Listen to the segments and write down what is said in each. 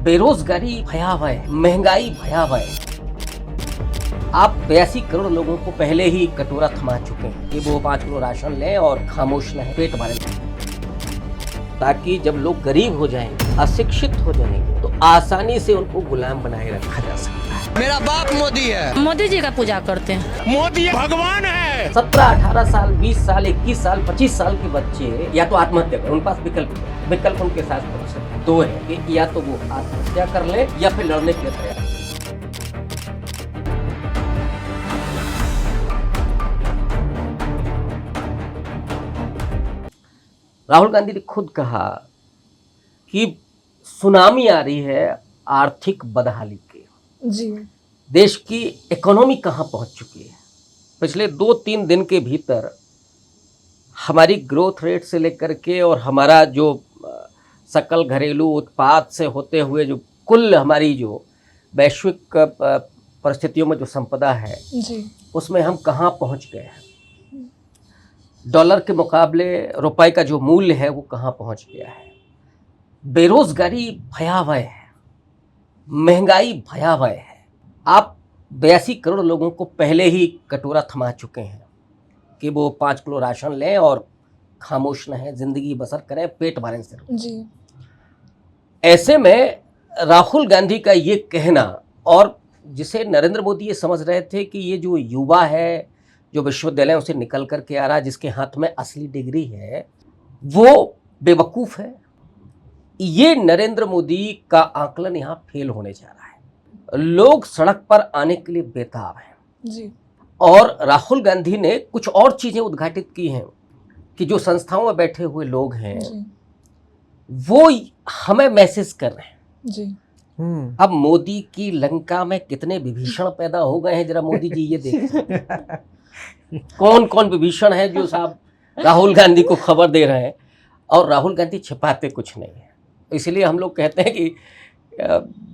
बेरोजगारी भयावह है, महंगाई भयावह है। आप 82 करोड़ लोगों को पहले ही कटोरा थमा चुके हैं कि वो 5 किलो राशन लें और खामोश रहें, पेट भरें, ताकि जब लोग गरीब हो जाएंगे, अशिक्षित हो जाएंगे, तो आसानी से उनको गुलाम बनाए रखा जा सकता है। मेरा बाप मोदी है। मोदी जी का पूजा करते हैं। मोदी भगवान है। 17, 18 साल, 20 साल, 21 साल, 25 साल के बच्चे या तो आत्महत्या करें, उनके पास विकल्प उनके साथ पहुंच सकते हैं। दो है कि या तो वो आत्महत्या कर ले या फिर लड़ने के लिए तैयार। राहुल गांधी ने खुद कहा कि सुनामी आ रही है आर्थिक बदहाली की। जी, देश की इकोनॉमी कहां पहुंच चुकी है। पिछले 2-3 दिन के भीतर हमारी ग्रोथ रेट से लेकर के और हमारा जो सकल घरेलू उत्पाद से होते हुए जो कुल हमारी जो वैश्विक परिस्थितियों में जो संपदा है जी, उसमें हम कहां पहुंच गए हैं। डॉलर के मुकाबले रुपए का जो मूल्य है वो कहां पहुंच गया है। बेरोजगारी भयावह है, महंगाई भयावह है। आप 82 करोड़ लोगों को पहले ही कटोरा थमा चुके हैं कि वो 5 किलो राशन लें और खामोश रहें, जिंदगी बसर करें, पेट भरें सिर्फ। जी, ऐसे में राहुल गांधी का ये कहना, और जिसे नरेंद्र मोदी ये समझ रहे थे कि ये जो युवा है जो विश्वविद्यालयों से निकल कर के आ रहा है, जिसके हाथ में असली डिग्री है, वो बेवकूफ़ है। ये नरेंद्र मोदी का आकलन यहाँ फेल होने जा रहा है। लोग सड़क पर आने के लिए बेताब हैं। जी, और राहुल गांधी ने कुछ और चीज़ें उद्घाटित की हैं कि जो संस्थाओं में बैठे हुए लोग हैं जी, वो हमें मैसेज कर रहे हैं। जी, अब मोदी की लंका में कितने विभीषण पैदा हो गए हैं, जरा मोदी जी ये देखें। कौन कौन विभीषण है जो साहब राहुल गांधी को खबर दे रहे हैं, और राहुल गांधी छिपाते कुछ नहीं है। इसलिए हम लोग कहते हैं कि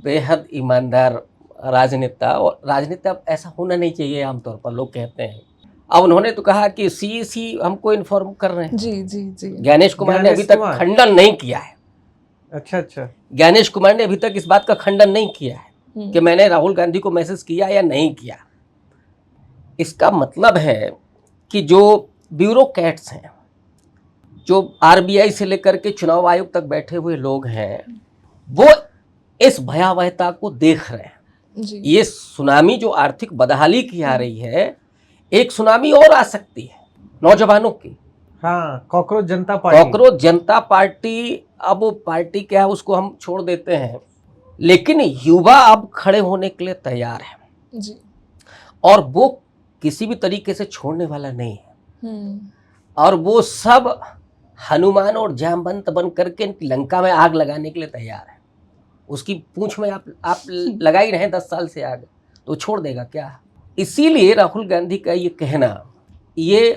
बेहद ईमानदार राजनेता, और राजनेता ऐसा होना नहीं चाहिए आमतौर पर लोग कहते हैं। अब उन्होंने तो कहा कि सीईसी हमको इन्फॉर्म कर रहे हैं। जी, जी, जी, ज्ञानेश कुमार ने अभी तक खंडन नहीं किया है। अच्छा ज्ञानेश कुमार ने अभी तक इस बात का खंडन नहीं किया है कि मैंने राहुल गांधी को मैसेज किया या नहीं किया। इसका मतलब है कि जो ब्यूरोक्रेट्स हैं, जो आरबीआई से लेकर के चुनाव आयोग तक बैठे हुए लोग हैं, वो इस भयावहता को देख रहे हैं। जी, ये सुनामी जो आर्थिक बदहाली की आ रही है, एक सुनामी और आ सकती है नौजवानों की। हाँ, कॉकरोच जनता पार्टी, अब वो पार्टी क्या है उसको हम छोड़ देते हैं, लेकिन युवा अब खड़े होने के लिए तैयार है, जी, और वो किसी भी तरीके से छोड़ने वाला नहीं है। और वो सब हनुमान और जामवंत बन करके इनकी लंका में आग लगाने के लिए तैयार है। उसकी पूंछ में आप लगा ही रहे 10 साल से आग, तो छोड़ देगा क्या। इसीलिए राहुल गांधी का ये कहना ये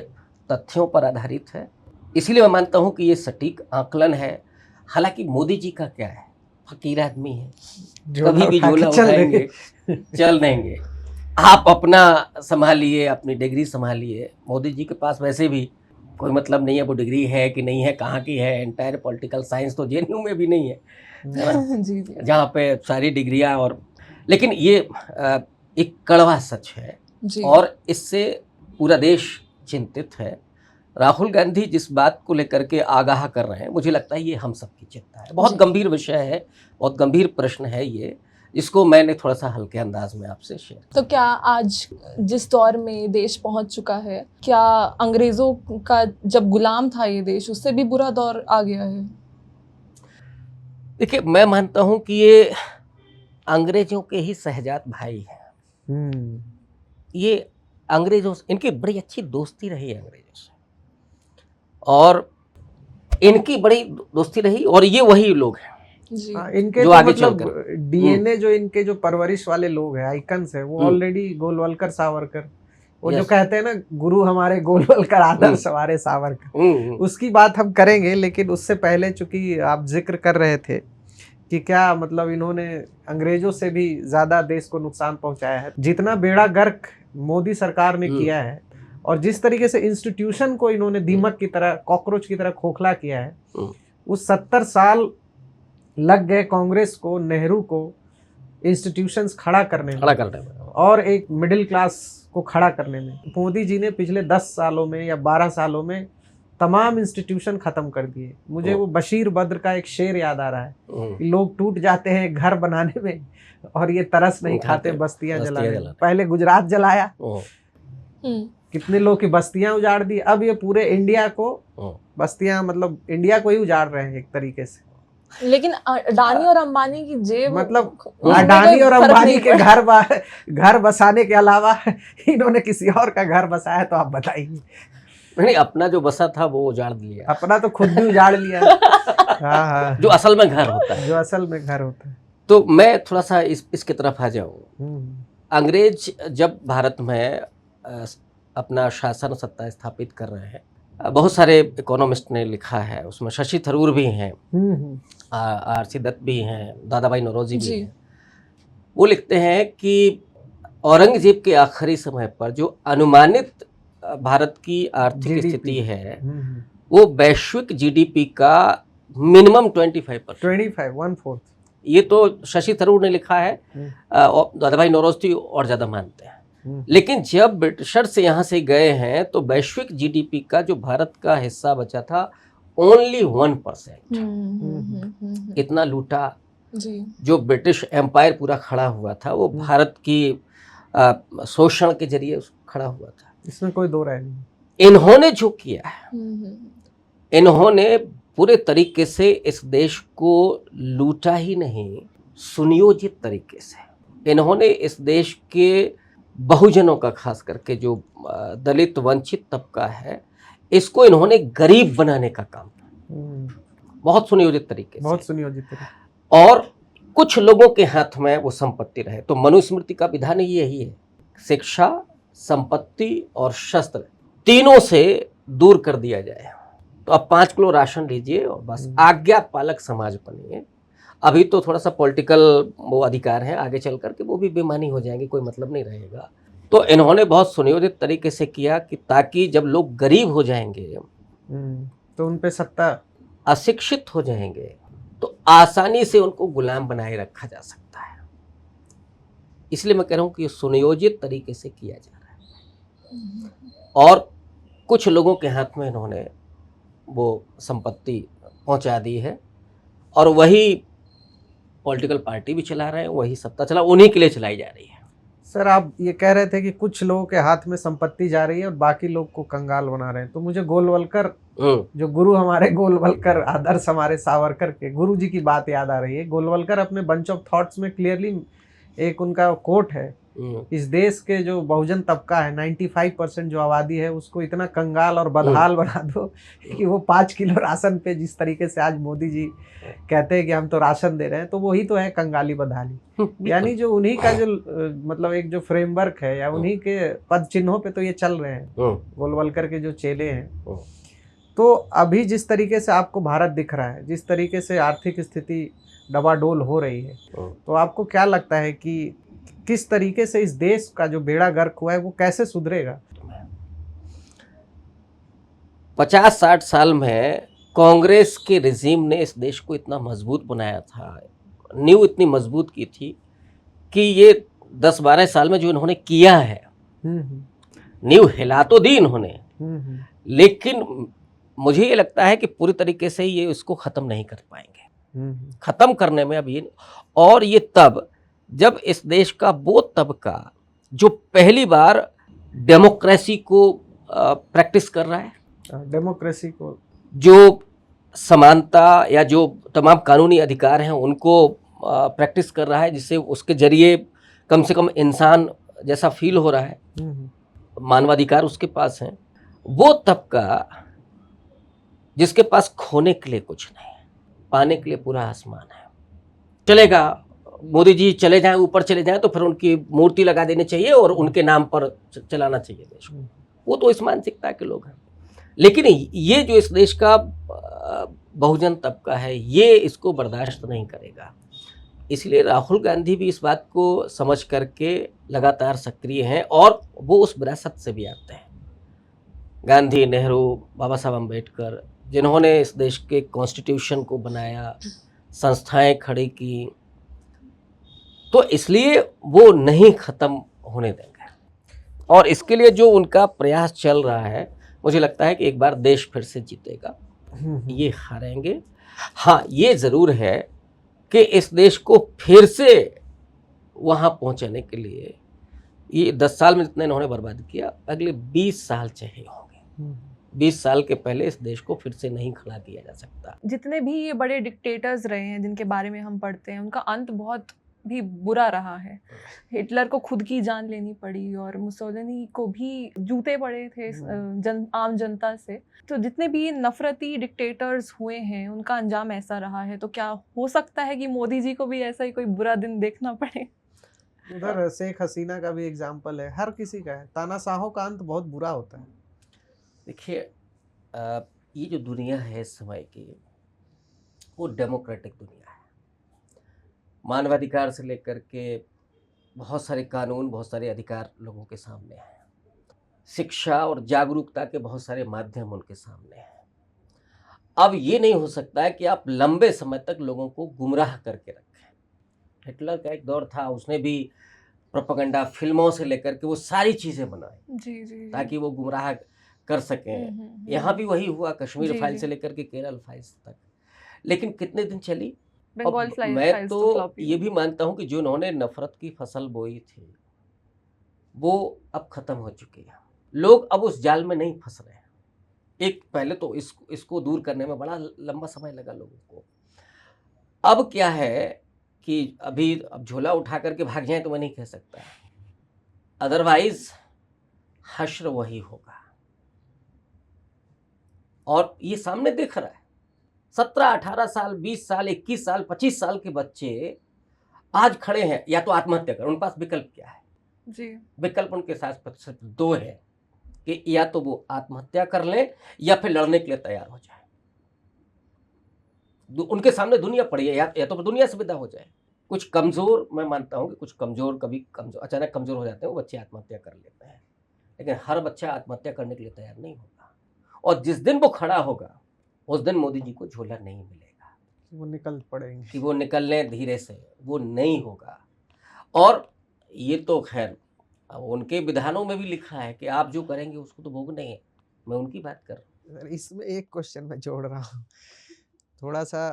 तथ्यों पर आधारित है। इसीलिए मैं मानता हूँ कि ये सटीक आकलन है। हालांकि मोदी जी का क्या है, फकीर आदमी है, कभी भी झोला उठाएंगे, चल देंगे। आप अपना संभालिए, अपनी डिग्री संभालिए। मोदी जी के पास वैसे भी कोई मतलब नहीं है वो डिग्री है कि नहीं है, कहाँ की है। एंटायर पॉलिटिकल साइंस तो जेएनयू में भी नहीं है जी, जी, जहाँ पे सारी डिग्रियाँ। और लेकिन ये एक कड़वा सच है, जी, और इससे पूरा देश चिंतित है। राहुल गांधी जिस बात को लेकर के आगाह कर रहे हैं, मुझे लगता है ये हम सबकी चिंता है। बहुत गंभीर विषय है, बहुत गंभीर प्रश्न है ये, इसको मैंने थोड़ा सा हल्के अंदाज में आपसे शेयर। तो क्या आज जिस दौर में देश पहुंच चुका है, क्या अंग्रेजों का जब गुलाम था ये देश, उससे भी बुरा दौर आ गया है? देखिए, मैं मानता हूँ कि ये अंग्रेजों के ही सहजात भाई हैं। ये अंग्रेजों से, इनकी बड़ी अच्छी दोस्ती रही है अंग्रेजों से, और इनकी बड़ी दोस्ती रही, और ये वही लोग हैं जी, इनके जो तो आगे मतलब डीएनए जो इनके जो परवरिश वाले लोग हैं, आइकन्स है, वो ऑलरेडी गोलवलकर सावरकर, वो जो कहते हैं ना, गुरु हमारे गोलवलकर, आदर्श हमारे सावरकर, उसकी बात हम करेंगे। लेकिन उससे पहले चूंकि आप जिक्र कर रहे थे कि क्या मतलब इन्होंने अंग्रेजों से भी ज्यादा देश को नुकसान पहुंचाया है, जितना बेड़ा गर्क मोदी सरकार ने किया है, और जिस तरीके से इंस्टीट्यूशन को इन्होंने दीमक की तरह, कॉकरोच की तरह खोखला किया है, उस 70 साल लग गए कांग्रेस को, नेहरू को इंस्टीट्यूशंस खड़ा करने में में और एक मिडिल क्लास को खड़ा करने में। मोदी जी ने पिछले 10 सालों में या 12 सालों में तमाम इंस्टीट्यूशन खत्म कर दिए। मुझे वो बशीर बद्र का एक शेर याद आ रहा है कि लोग टूट जाते हैं घर बनाने में और ये तरस नहीं खाते बस्तियां जलाने में। पहले गुजरात जलाया, कितने लोग की बस्तियां उजाड़ दी, अब ये पूरे इंडिया को बस्तियां, मतलब इंडिया को ही उजाड़ रहे हैं एक तरीके से। लेकिन अडानी और अंबानी की जेब, मतलब अडानी और अंबानी के घर बसाने के अलावा इन्होंने किसी और का घर बसाया तो आप बताइए। नहीं, अपना जो बसा था वो उजाड़ दिया, अपना तो खुद भी उजाड़ लिया। हाँ, जो असल में घर होता है, जो असल में घर होता है। तो मैं थोड़ा सा इसके तरफ आ जाऊँ। अंग्रेज जब भारत में अपना शासन सत्ता स्थापित कर रहे हैं, बहुत सारे इकोनॉमिस्ट ने लिखा है, उसमें शशि थरूर भी हैं, आर.सी. दत्त भी हैं, दादा भाई नौरोजी भी हैं। वो लिखते हैं कि औरंगजेब के आखिरी समय पर जो अनुमानित भारत की आर्थिक स्थिति है वो वैश्विक जीडीपी का मिनिमम 25%, 1/4। ये तो शशि थरूर ने लिखा है, दादा भाई नौरोजी और ज़्यादा मानते हैं। लेकिन जब ब्रिटिशर्स यहाँ से गए हैं तो वैश्विक जीडीपी का जो भारत का हिस्सा बचा था ओनली 1%। इतना लूटा जी। जो ब्रिटिश एम्पायर पूरा खड़ा हुआ था वो भारत की शोषण के जरिए खड़ा हुआ था, इसमें कोई दो राय नहीं। इन्होंने जो किया है, इन्होंने पूरे तरीके से इस देश को लूटा ही नहीं, सुनियोजित तरीके से इन्होंने इस देश के बहुजनों का, खास करके जो दलित वंचित तबका है, इसको इन्होंने गरीब बनाने का काम बहुत सुनियोजित तरीके से, बहुत सुनियोजित तरीके। और कुछ लोगों के हाथ में वो संपत्ति रहे। तो मनुस्मृति का विधान ही यही है, शिक्षा, संपत्ति और शस्त्र तीनों से दूर कर दिया जाए। तो अब 5 किलो राशन लीजिए और बस आज्ञा पालक समाज बनिए। अभी तो थोड़ा सा पॉलिटिकल वो अधिकार है, आगे चल करके वो भी बेमानी हो जाएंगे, कोई मतलब नहीं रहेगा। तो इन्होंने बहुत सुनियोजित तरीके से किया कि ताकि जब लोग गरीब हो जाएंगे तो उन पे सत्ता, अशिक्षित हो जाएंगे तो आसानी से उनको गुलाम बनाए रखा जा सकता है। इसलिए मैं कह रहा हूँ कि सुनियोजित तरीके से किया जा रहा है और कुछ लोगों के हाथ में इन्होंने वो संपत्ति पहुंचा दी है और वही पॉलिटिकल पार्टी भी चला रहे हैं, वही सत्ता चला, उन्हीं के लिए चलाई जा रही है। सर, आप ये कह रहे थे कि कुछ लोगों के हाथ में संपत्ति जा रही है और बाकी लोग को कंगाल बना रहे हैं। तो मुझे गोलवलकर, जो गुरु हमारे गोलवलकर, आदर्श हमारे सावरकर के गुरु जी की बात याद आ रही है। गोलवलकर अपने बंच ऑफ थॉट्स में क्लियरली एक उनका कोट है, इस देश के जो बहुजन तबका है, 95% जो आबादी है, उसको इतना कंगाल और बदहाल बना दो कि वो 5 किलो राशन पे, जिस तरीके से आज मोदी जी कहते हैं कि हम तो राशन दे रहे हैं, तो वही तो है कंगाली बदहाली। यानी जो उन्हीं का जो मतलब एक जो फ्रेमवर्क है या उन्हीं के पद चिन्हों पे तो ये चल रहे हैं, गोलवलकर के जो चेले हैं। तो अभी जिस तरीके से आपको भारत दिख रहा है, जिस तरीके से आर्थिक स्थिति डबाडोल हो रही है, तो आपको क्या लगता है कि किस तरीके से इस देश का जो बेड़ा गर्क हुआ है वो कैसे सुधरेगा? 50-60 साल में कांग्रेस के रिजीम ने इस देश को इतना मजबूत बनाया था, नींव इतनी मजबूत की थी कि ये 10-12 साल में जो इन्होंने किया है, नींव हिला तो दी इन्होंने, लेकिन मुझे ये लगता है कि पूरी तरीके से ये इसको ख़त्म नहीं कर पाएंगे। ख़त्म करने में अब ये, और ये तब जब इस देश का वो तबका जो पहली बार डेमोक्रेसी को प्रैक्टिस कर रहा है, डेमोक्रेसी को, जो समानता या जो तमाम कानूनी अधिकार हैं उनको प्रैक्टिस कर रहा है, जिससे उसके जरिए कम से कम इंसान जैसा फील हो रहा है, मानवाधिकार उसके पास हैं, वो तबका जिसके पास खोने के लिए कुछ नहीं, पाने के लिए पूरा आसमान है। चलेगा, मोदी जी चले जाएं, ऊपर चले जाएं तो फिर उनकी मूर्ति लगा देनी चाहिए और उनके नाम पर चलाना चाहिए देश को। वो तो इस मानसिकता के लोग हैं। लेकिन ये जो इस देश का बहुजन तबका है, ये इसको बर्दाश्त नहीं करेगा। इसलिए राहुल गांधी भी इस बात को समझ करके लगातार सक्रिय हैं और वो उस विरासत से भी आते हैं। गांधी, नेहरू, बाबा साहब अम्बेडकर, जिन्होंने इस देश के कॉन्स्टिट्यूशन को बनाया, संस्थाएं खड़ी की, तो इसलिए वो नहीं ख़त्म होने देंगे। और इसके लिए जो उनका प्रयास चल रहा है, मुझे लगता है कि एक बार देश फिर से जीतेगा, ये हारेंगे। हाँ, ये ज़रूर है कि इस देश को फिर से वहाँ पहुँचाने के लिए ये 10 साल में जितना इन्होंने बर्बाद किया, अगले 20 साल चाहिए होंगे। 20 साल के पहले इस देश को फिर से नहीं खड़ा किया जा सकता। जितने भी ये बड़े डिक्टेटर्स रहे हैं जिनके बारे में हम पढ़ते हैं, उनका अंत बहुत भी बुरा रहा है। हिटलर को खुद की जान लेनी पड़ी और मुसोलिनी को भी जूते पड़े थे आम जनता से। तो जितने भी नफरती डिक्टेटर्स हुए हैं उनका अंजाम ऐसा रहा है, तो क्या हो सकता है कि मोदी जी को भी ऐसा ही कोई बुरा दिन देखना पड़े? उधर शेख हसीना का भी एग्जाम्पल है, हर किसी का है। तानाशाहों का अंत बहुत बुरा होता है। देखिए, ये जो दुनिया है इस समय की, वो डेमोक्रेटिक दुनिया है। मानवाधिकार से लेकर के बहुत सारे कानून, बहुत सारे अधिकार लोगों के सामने हैं। शिक्षा और जागरूकता के बहुत सारे माध्यम उनके सामने हैं। अब ये नहीं हो सकता है कि आप लंबे समय तक लोगों को गुमराह करके रखें। हिटलर का एक दौर था, उसने भी प्रोपेगेंडा फिल्मों से लेकर के वो सारी चीज़ें बनाई जी। ताकि वो गुमराह कर सकें। यहाँ भी वही हुआ, कश्मीर फाइल से लेकर के केरल फाइल्स तक। लेकिन कितने दिन चली? बंगाल फाइल्स मैं तो ये भी मानता हूँ कि जो उन्होंने नफरत की फसल बोई थी वो अब खत्म हो चुकी है। लोग अब उस जाल में नहीं फंस रहे हैं। एक पहले तो इसको दूर करने में बड़ा लंबा समय लगा लोगों को। अब क्या है कि अब झोला उठा करके भाग जाए तो मैं नहीं कह सकता, अदरवाइज हश्र वही होगा। और ये सामने दिख रहा है। 17, 18 साल, 20 साल, 21 साल, 25 साल के बच्चे आज खड़े हैं, या तो आत्महत्या कर, उनके पास विकल्प क्या है जी? विकल्प उनके साथ सिर्फ 2 है कि या तो वो आत्महत्या कर लें या फिर लड़ने के लिए तैयार हो जाए। उनके सामने दुनिया पड़ी है, या तो दुनिया से विदा हो जाए। कुछ कमज़ोर, मैं मानता हूँ कि कुछ कमज़ोर अचानक कमज़ोर हो जाते हैं, वो बच्चे आत्महत्या कर लेते हैं। लेकिन हर बच्चा आत्महत्या करने के लिए तैयार नहीं होगा। और जिस दिन वो खड़ा होगा उस दिन मोदी जी को झोला नहीं मिलेगा, वो निकल पड़ेंगे, कि वो निकल लें धीरे से, वो नहीं होगा। और ये तो खैर उनके विधानों में भी लिखा है कि आप जो करेंगे उसको तो भोगना ही है। मैं उनकी बात कर रहा हूँ। इसमें एक क्वेश्चन मैं जोड़ रहा हूँ, थोड़ा सा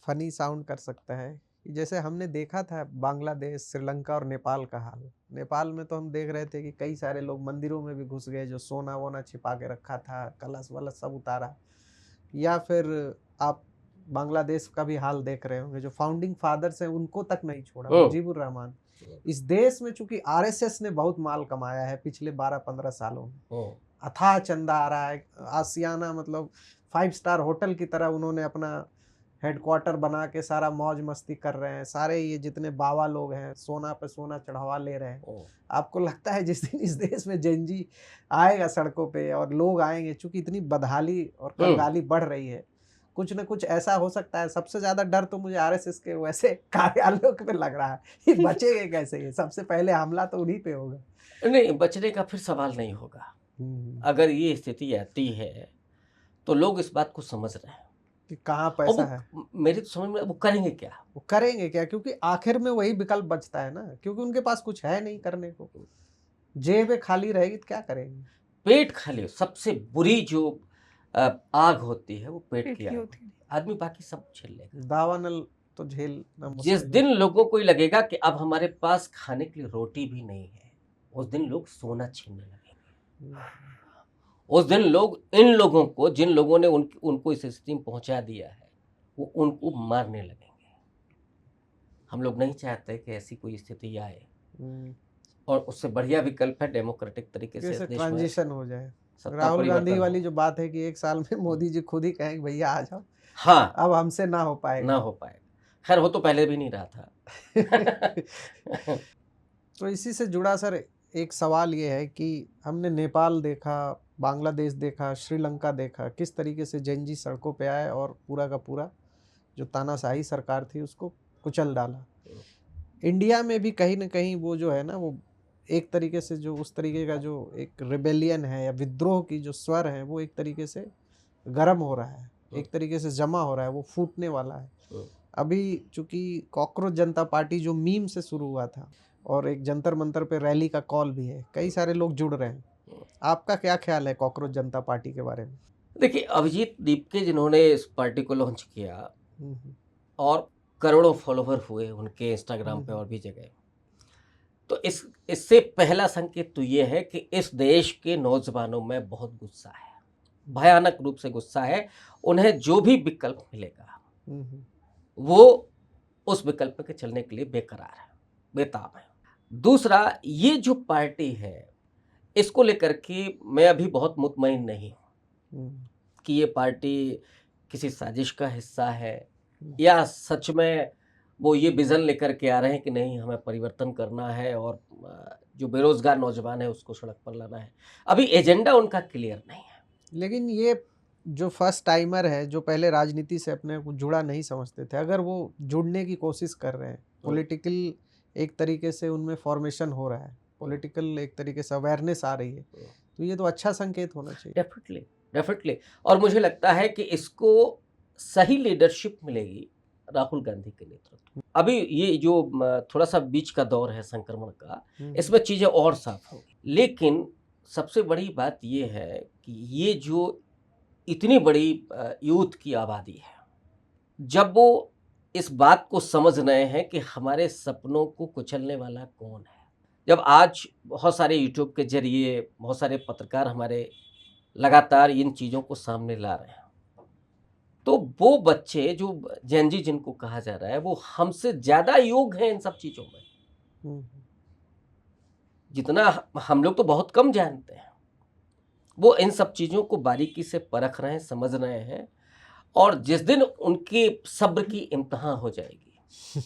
फनी साउंड कर सकता है। जैसे हमने देखा था बांग्लादेश, श्रीलंका और नेपाल का हाल। नेपाल में तो हम देख रहे थे कि कई सारे लोग मंदिरों में भी घुस गए, जो सोना वोना छिपा के रखा था, कलश वलश सब उतारा। या फिर आप बांग्लादेश का भी हाल देख रहे होंगे, जो फाउंडिंग फादर्स हैं उनको तक नहीं छोड़ा, मुजीबुर रहमान। इस देश में चूंकि आरएसएस ने बहुत माल कमाया है पिछले 12-15 सालों में, अथाह चंदा आ रहा है। आसियाना मतलब 5 स्टार होटल की तरह उन्होंने अपना हेडक्वार्टर बना के सारा मौज मस्ती कर रहे हैं। सारे ये जितने बाबा लोग हैं सोना पे सोना चढ़ावा ले रहे हैं। आपको लगता है जिस दिन इस देश में जेनजी आएगा सड़कों पे और लोग आएंगे, चूंकि इतनी बदहाली और कंगाली बढ़ रही है, कुछ न कुछ ऐसा हो सकता है। सबसे ज्यादा डर तो मुझे आरएसएस के वैसे कार्यालयों पे लग रहा है। बचेंगे कैसे? ये सबसे पहले हमला तो उन्हीं पे होगा। नहीं, बचने का फिर सवाल नहीं होगा। अगर ये स्थिति आती है तो लोग इस बात को समझ रहे हैं कि कहाँ पैसा है। मेरी तो समझ में, वो करेंगे क्या? क्योंकि आखिर में वही विकल्प बचता है ना, क्योंकि उनके पास कुछ है नहीं करने को। जेब खाली रहेगी तो क्या करेंगे? पेट खाली। सबसे बुरी जो आग होती है वो पेट की आग होती है। आदमी बाकी सब झेल लेगा, दावानल तो झेलना। जिस दिन लोगों को लगेगा कि अब हमारे पास खाने के लिए रोटी भी नहीं है, उस दिन लोग सोना छीनने लगेंगे। उस दिन लोग इन लोगों को, जिन लोगों ने उनको इस स्थिति में पहुंचा दिया है, वो उनको मारने लगेंगे। हम लोग नहीं चाहते कि ऐसी कोई स्थिति आए, और उससे बढ़िया विकल्प है डेमोक्रेटिक तरीके से ट्रांजिशन हो जाए। राहुल गांधी वाली जो बात है कि 1 साल में मोदी जी खुद ही कहेंगे भैया आ जाओ, हाँ, अब हमसे ना हो पाएगा। खैर वो तो पहले भी नहीं रहा था। तो इसी से जुड़ा सर एक सवाल ये है कि हमने नेपाल देखा, बांग्लादेश देखा, श्रीलंका देखा, किस तरीके से जेनजी सड़कों पे आए और पूरा का पूरा जो तानाशाही सरकार थी उसको कुचल डाला। इंडिया में भी कहीं ना कहीं वो जो है ना, वो एक तरीके से जो उस तरीके का जो एक रिबेलियन है या विद्रोह की जो स्वर है वो एक तरीके से गर्म हो रहा है, एक तरीके से जमा हो रहा है, वो फूटने वाला है। अभी चूंकि कॉकरोच जनता पार्टी जो मीम से शुरू हुआ था और एक जंतर मंतर पे रैली का कॉल भी है, कई सारे लोग जुड़ रहे हैं। आपका क्या ख्याल है कॉकरोच जनता पार्टी के बारे में? देखिए, अभिजीत दीपके जिन्होंने इस पार्टी को लॉन्च किया हम्म, और करोड़ों फॉलोवर हुए उनके इंस्टाग्राम पे और भी जगह, तो इससे पहला संकेत तो ये है कि इस देश के नौजवानों में बहुत गुस्सा है, भयानक रूप से गुस्सा है। उन्हें जो भी विकल्प मिलेगा वो उस विकल्प के चलने के लिए बेकरार है, बेताब है। दूसरा, ये जो पार्टी है इसको लेकर के मैं अभी बहुत मुतमईन नहीं हूँ कि ये पार्टी किसी साजिश का हिस्सा है या सच में वो ये विज़न लेकर के आ रहे हैं कि नहीं, हमें परिवर्तन करना है और जो बेरोजगार नौजवान है उसको सड़क पर लाना है। अभी एजेंडा उनका क्लियर नहीं है। लेकिन ये जो फर्स्ट टाइमर है, जो पहले राजनीति से अपने को जुड़ा नहीं समझते थे, अगर वो जुड़ने की कोशिश कर रहे हैं, पॉलिटिकल एक तरीके से उनमें फॉर्मेशन हो रहा है, पॉलिटिकल एक तरीके से अवेयरनेस आ रही है, तो ये तो अच्छा संकेत होना चाहिए। डेफिनेटली। और मुझे लगता है कि इसको सही लीडरशिप मिलेगी राहुल गांधी के नेतृत्व में। अभी ये जो थोड़ा सा बीच का दौर है संक्रमण का, इसमें चीज़ें और साफ होंगी। लेकिन सबसे बड़ी बात ये है कि ये जो इतनी बड़ी यूथ की आबादी है, जब वो इस बात को समझ रहे हैं कि हमारे सपनों को कुचलने वाला कौन है, जब आज बहुत सारे यूट्यूब के जरिए बहुत सारे पत्रकार हमारे लगातार इन चीज़ों को सामने ला रहे हैं, तो वो बच्चे जो जेनजी जिनको कहा जा रहा है वो हमसे ज़्यादा योग्य हैं इन सब चीज़ों में, जितना हम लोग तो बहुत कम जानते हैं। वो इन सब चीज़ों को बारीकी से परख रहे हैं, समझ रहे हैं, और जिस दिन उनकी सब्र की इम्तिहान हो जाएगी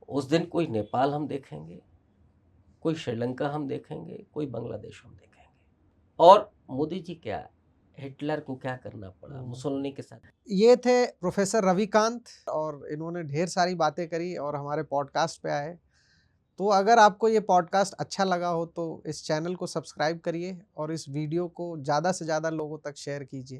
उस दिन कोई नेपाल हम देखेंगे, कोई श्रीलंका हम देखेंगे, कोई बांग्लादेश हम देखेंगे। और मोदी जी क्या, हिटलर को क्या करना पड़ा मुसोलिनी के साथ। ये थे प्रोफेसर रविकांत और इन्होंने ढेर सारी बातें करी और हमारे पॉडकास्ट पे आए। तो अगर आपको ये पॉडकास्ट अच्छा लगा हो तो इस चैनल को सब्सक्राइब करिए और इस वीडियो को ज़्यादा से ज़्यादा लोगों तक शेयर कीजिए।